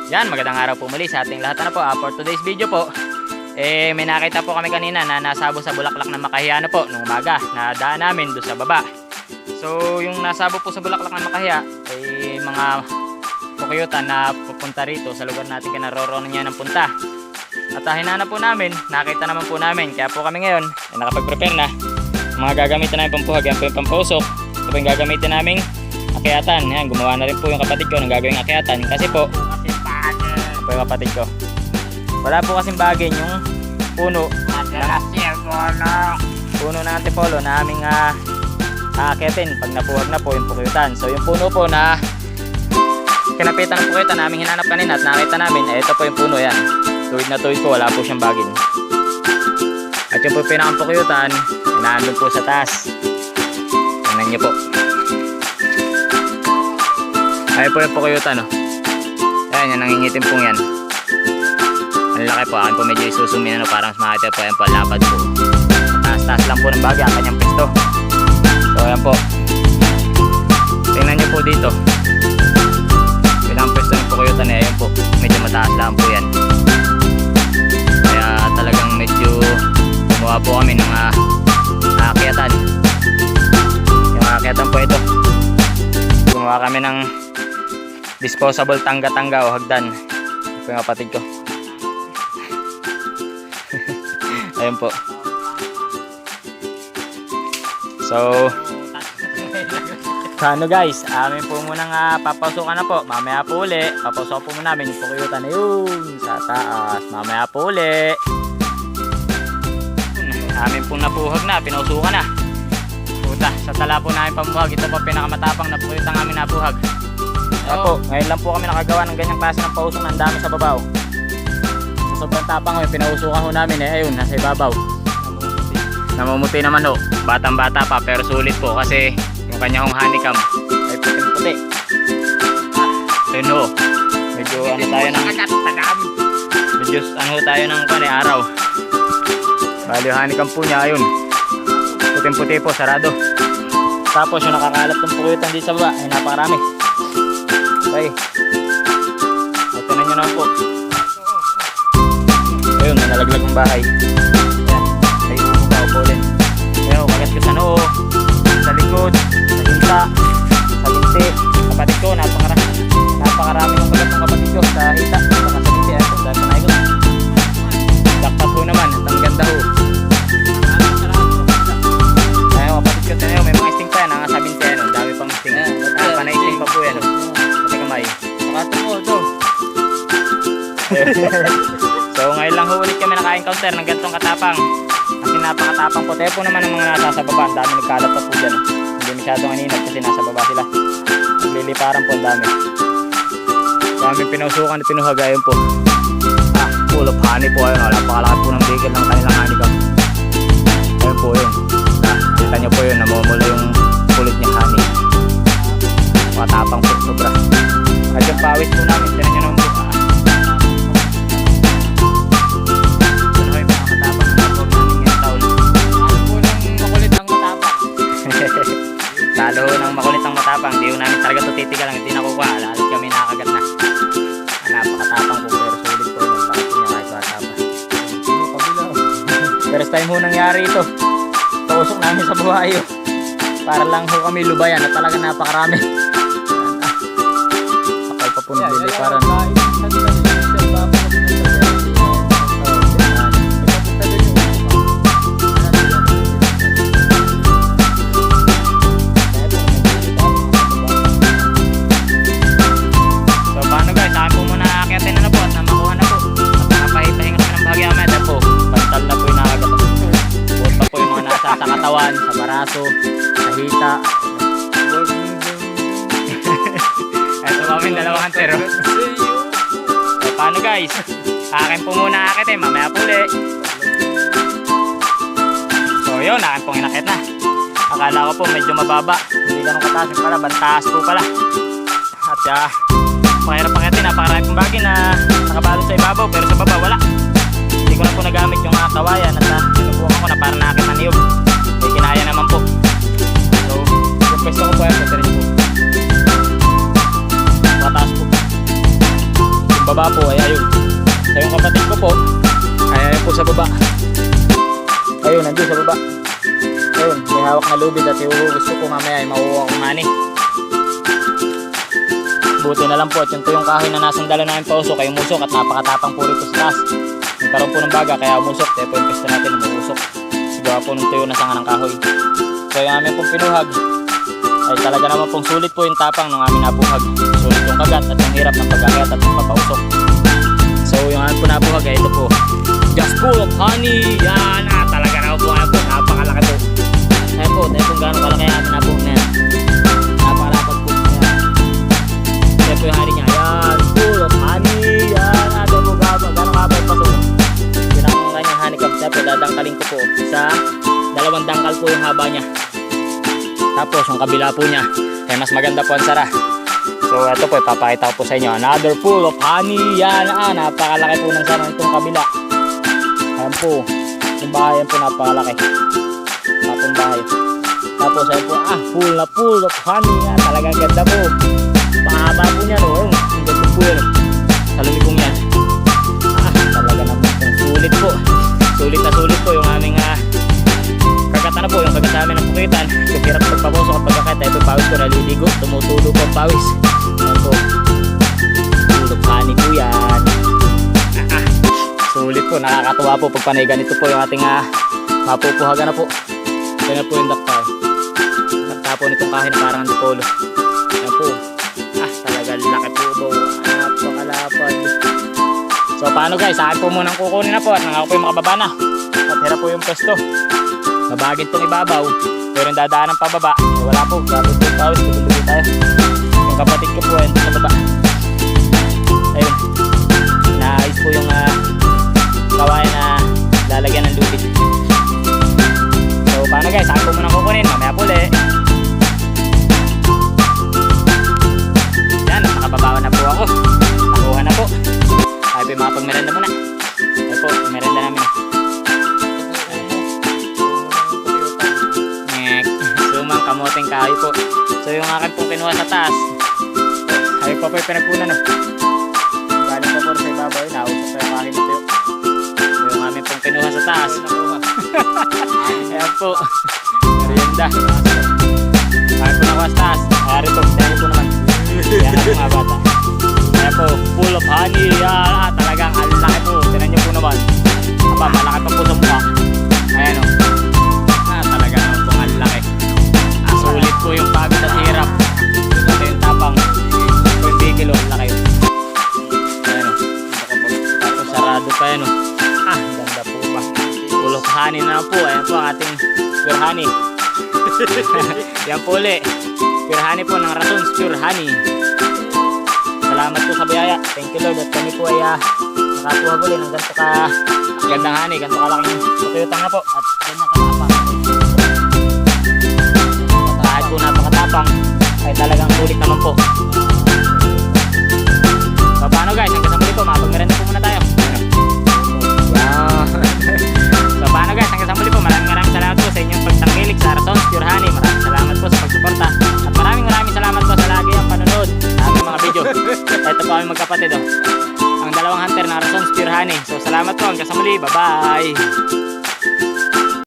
Yan, magandang araw po muli sa ating lahat. For today's video po, may nakita po kami kanina na nasabo sa bulaklak ng makahiya po nung umaga. Nadaan namin doon sa baba. So, yung nasabo po sa bulaklak ng makahiya ay mga pukuyutan na pupunta rito sa lugar natin kinaroroonan niya ng punta. At hinanap po namin, nakita naman po namin. Kaya po kami ngayon ay nakapag-prepare na. Mga gagamitin namin pampuhag, yan po yung pampusok. Ito po yung gagamitin naming akyatan. Yan, gumawa na rin po yung kapatid ko ng gagawing akyatan. Kasi po, po yung kapatid ko, wala po kasing bagay yung puno ng antipolo na aming aakyatin pag napuhag na po yung pukuyutan. So yung puno po na kinapitan ng pukuyutan na aming hinanap kanina at nakita namin, ito po yung puno yan. Tuwid na tuwid po, wala po siyang bagay. At yung po pinakang pukuyutan, inaandun po sa taas. Tingnan nyo po. Ayun po yung pukuyutan, oh. Ayan, yan, nangingitim pong yan. Ang laki po, akin po medyo isusumin para mas makita po. Ayan po, lapad po. Taas-taas lang po ng bagay ang kanyang pesto. So ayan po, tingnan nyo po dito. Pinang pesto ng pukuyutan eh, ayan po, medyo mataas lang po yan. Kaya talagang medyo gumawa po kami ng aakyatan. Yung aakyatan po ito, gumawa kami ng disposable tangga-tangga o hagdan. Ito yung kapatid ko. Ayun po. So ano guys, amin po munang papasukan na po. Mamaya po uli, papasukan po muna namin yung pukuyutan na yun sa taas. Mamaya po uli. Amin pong napuhag na, pinausukan na. Puta, sa tala po namin pamuhag. Ito po pinakamatapang na pukuyutan namin napuhag. Po, ngayon lang po kami nakagawa ng ganyang klase ng pausok na ang dami sa babaw. Sa sobrang tapang ko, pinausukan ho namin ayun, nasa ibabaw. Namumuti naman ho, batang bata pa pero sulit po kasi yung kanyang honeycomb ay puting-puti. Ayun ho, medyo ano tayo ng tayo ng araw. Bali yung honeycomb po niya, ayun, puting-puti po, sarado. Tapos yung nakakalat ng pukuyutan dito sa baba ay napakarami. Okay. Ito na nyo naman po. Ayun, nanalaglag ng bahay. Ayan. Ay, upo-upo-ulin. Ayun, kagat ko sa noo, sa likod, sa hita, sa binti. Kapatid ko, napakarami ng kagat ng kapatid ko sa hita, sa binti. Ayun, dahil sa naikot. Dakpat po naman, at ang ganda ho. Ayun, kapatid ko, tayo, may mga isting pa yan. Ang sa binti, ang dami pang isting. Panaisting pa po yan. So ngayon lang ho ulit kami naka-encounter ng ganitong katapang. Kasi napakatapang po. Tayo po naman ng mga nasa sa baba. Ang dami nagkalat pa po dyan. Hindi masyadong aninag kasi nasa baba sila. Nagliliparan po ang dami. Dami pinausukan at pinuhagayon po. Full of honey po. Ayun, napakalaki po ng bigil ng kanilang honey ko. Ayun po yun. Kita nyo po yun, namumula yung kulit niya honey. Matapang po sobra. At yung pawis po namin, tinan nyo naman po. Ano yung mga matapang na po namin ngayong taon? Talo po ng makulit ang matapang. Talo ng makulit ang matapang. Hindi namin talaga ito titigal. Hindi nakukuha. Lahat kami nakakagat na. Napakatapang po pero sulit po. Bakit po niya kahit matapang. First time ho nangyari ito. Pausok namin sa buhayo. Para lang ho kami lubayan at talaga napakarami. Pun liliparan. So paano guys, akin po muna akyatin na po at namakuha na po at nakapahipahinga kami ng bahagya meda po. Bantal na po yung nakagat. Buot pa po yung mga nasa sa katawan, sa baraso, sa hita. Ito kami dalawang hunter. So paano guys? Akin po muna akit mamaya po ulit. So yun, akin pong inakit na. Akala ko po medyo mababa. Hindi ganun kataas yung pala, bantaas po pala. At pakirap pakitin, napakarami pong bagay na nakabalot sa ibabaw pero sa baba wala. Hindi ko na po nagamit yung kawayan at sinubukan ko na para nakakit na niyog. May kinaya naman po. So yung pwesto ko po yan, pwede rin po. Mataas po. baba po ay ayun. So yung kapatid ko po ay ayun po sa baba. Ayun, nandun sa baba. Ayun, may hawak na lubid at gusto ko mamaya ay makuha kong honey. Buti na lang po at yung tuyong kahoy na nasandala namin pa usok ay umusok at napakatapang po rito sa taas. Nagkaroon po ng baga kaya umusok. Kaya po yung pista natin umusok. Sigawa po ng tuyo na sanga ng kahoy. So yung aming pong pinuhag ay talaga naman pong sulit po yung tapang ng aming nabuhag. Sulit yung kagat at yung hirap ng pag-akayat at pagpapausok. So yung aming po nabuhag ay ito po. Just full of honey. Yan talaga naman po. Ayan po, napakalaki po. Ayan po, tayo kung gano'ng kalaki ang aming nabuhag na yan. Napakalapad po. Ayan po yung honey niya. Yan, full of honey. Yan, ato po gano'ng kabay pa po. Yun ang kanyang honeycomb. Ayan po, dadangkalin ko po sa 2 dangkal po yung haba niya. Tapos yung kabila po niya ay mas maganda po ang sara. So ito po ipapakita ko po sa inyo. Another full of honey. Yan, napakalaki po ng sara itong kabila. Ayan po, yung bahay po napakalaki. Tapong bahay. Tapos ayan po, full of honey. Yan, talagang ganda po. Pahaba po niya, no? Ang ganda po yan. Sa lumikong yan. Talaga naman po. Sulit po. Sulit po yung aming kagat na po. Yung kagat namin ng pukitan. Yung hirap pagpapusok at pagkakita. Ito yung pawis ko naliligo. Tumutulo po ang pawis. Ayan po. Full of honey po yan. Sulit po. Nakakatuwa po pag panay ganito po yung ating mapupuhagan na po. Ito na po yung daktar. Nagtapo nitong kahin na parang antipolo. Ayan po. Talaga laki po ito. Napakalapad. So paano guys, saan po munang kukunin na po at nangako po yung makababa na. At hirap po yung pwesto. Mabagin itong ibabaw. Pero yung dadaan ng pababa, wala po. Gabot po yung pawis. Tutuloy tayo. Yung kapatid ko po ayun sa baba. Ayun. Naayos po yung kawayan na lalagyan ng lubid. So paano guys, saan po munang kukunin? Mamaya po ulit. Yan, nakababawan na po ako. Nakuha na po. Ay po yung mga pagmerenda muna. Ay po, merenda namin. Sumang kamoting kahoy po. So yung akin pong kinuha sa taas. Ay po po yung pinagpunan. Galing po po sa ibabaw. Nausap pa yung kahin na po. Yung amin pong kinuha sa taas. Ayan po. Merienda. Ay po nakuha sa taas. Ayari po. Tayo po naman. Yan ang mga bata. Ayan po. Full of honey. Yan. Talagang alaki po. Tinan nyo po naman. Malaki pa po sa mukha. Ayan o. Talaga naman po alaki. Sulit po yung pagod at hirap. Ito yung tapang. Ito yung bigil o. Alaki o. Ayan o. Tapos sarado pa yan o. Ganda po ba. Full of honey na po. Ayan po ang ating pure honey. Yan po ulit. Pure honey po ng Rasons Pure Honey. Salamat po sa biyaya. Thank you Lord. At kami po ay nakakuha po rin ng ganito ka gandang honey. Ganito kalaking tutuyutang na po. At ganyang katapang. Kahit po napakatapang ay talagang sulit naman po. So paano guys? Hanggang sa muli po. Makapagmerenda po muna tayo. So paano guys? Hanggang sa muli po. Maraming salamat po sa inyong pagtangkilik sa Rasons Pure Honey. Maraming salamat po sa pagsuporta. At maraming salamat po sa lagi ang panunod sa aming mga video. Ito po aming magkapatid ang dalawang hunter na Rasons Pure Honey. So salamat po hanggang sa muli. Bye bye.